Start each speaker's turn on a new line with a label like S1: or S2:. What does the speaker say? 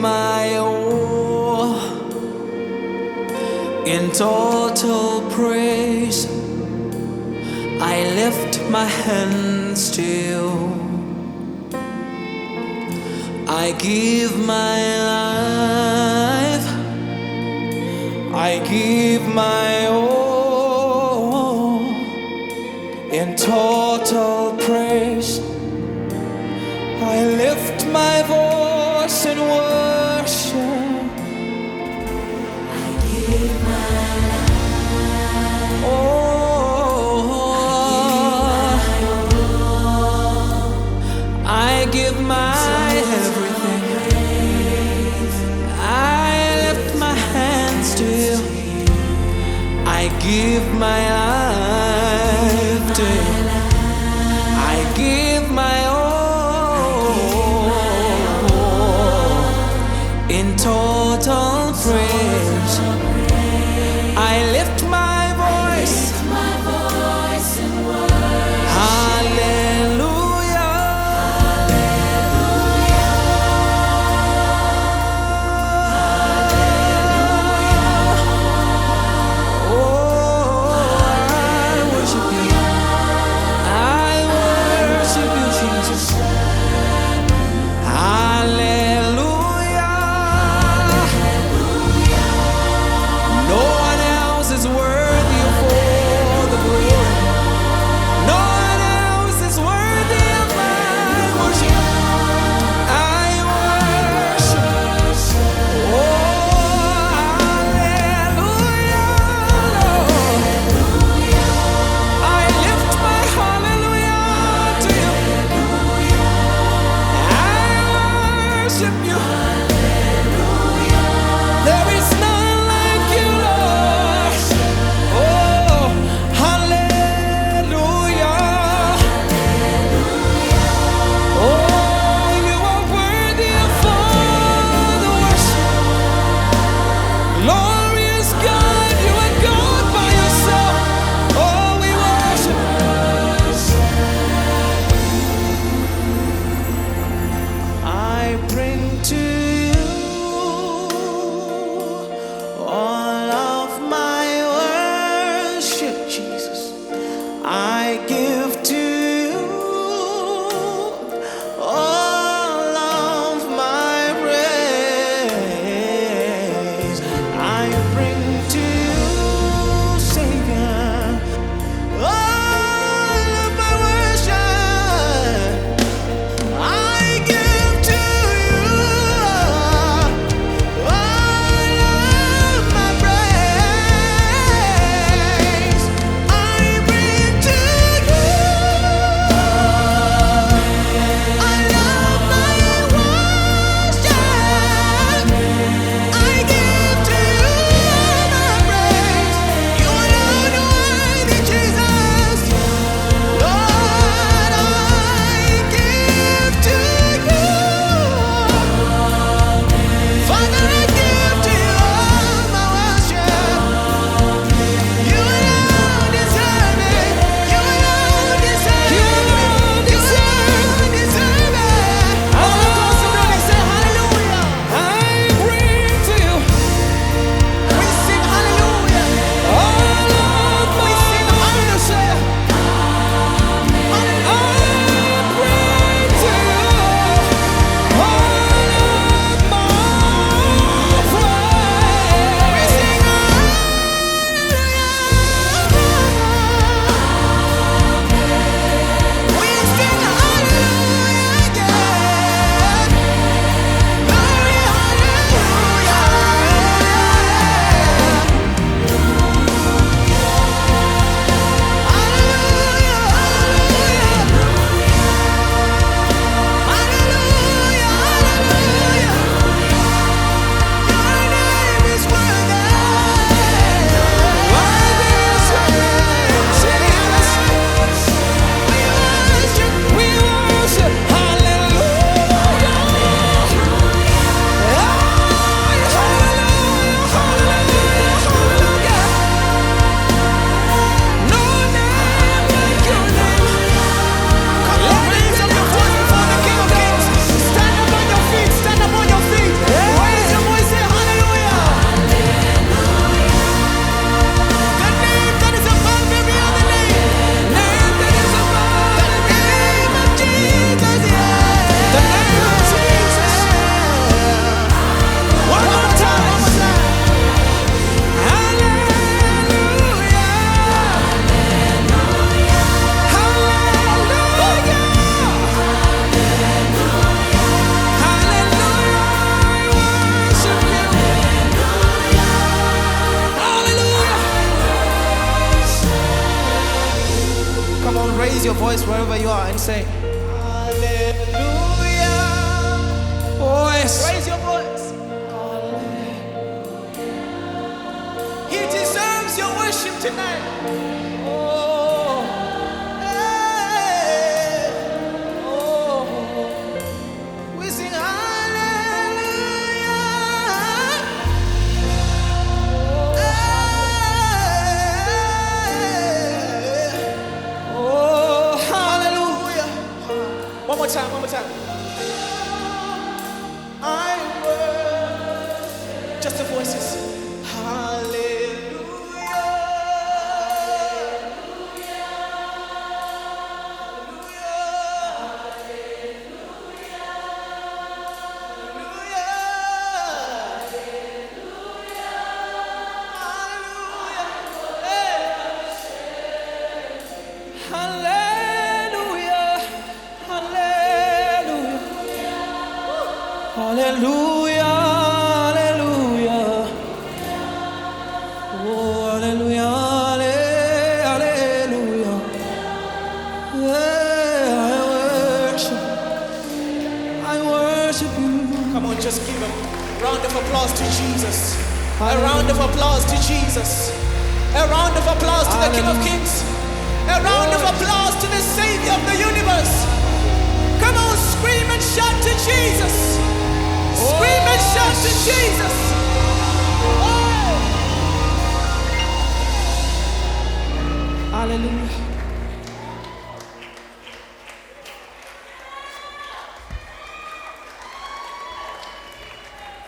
S1: my all in total praise. I lift my hands to you. I give my life, I give my all in total praise. I lift my voice in worship.
S2: I give my life.
S1: I give my everything. I lift my hands to you. I give my life to you. I give my all in total praise. I lift my voice. Hallelujah. Oh, I worship you. I worship you, Jesus. Hallelujah. raise your voice wherever you are and say,
S3: Hallelujah.
S1: oh yes.
S3: Raise your voice. He deserves your worship tonight. Oh, hey. Oh, we sing hallelujah. Hey.
S1: Oh, hallelujah.
S3: One more time, one more time. I worship. Just the voices.
S1: Hallelujah. Hallelujah. Hallelujah. Hallelujah. Oh, hallelujah. Hallelujah. Yeah, I worship you.
S3: Come on, just give a round of applause to Jesus. A round of applause to Jesus. A round of applause to the King of Kings. A round of applause to the Savior of the universe. Come on, scream and shout to Jesus. Scream and shout to Jesus. Oh.
S1: Hallelujah.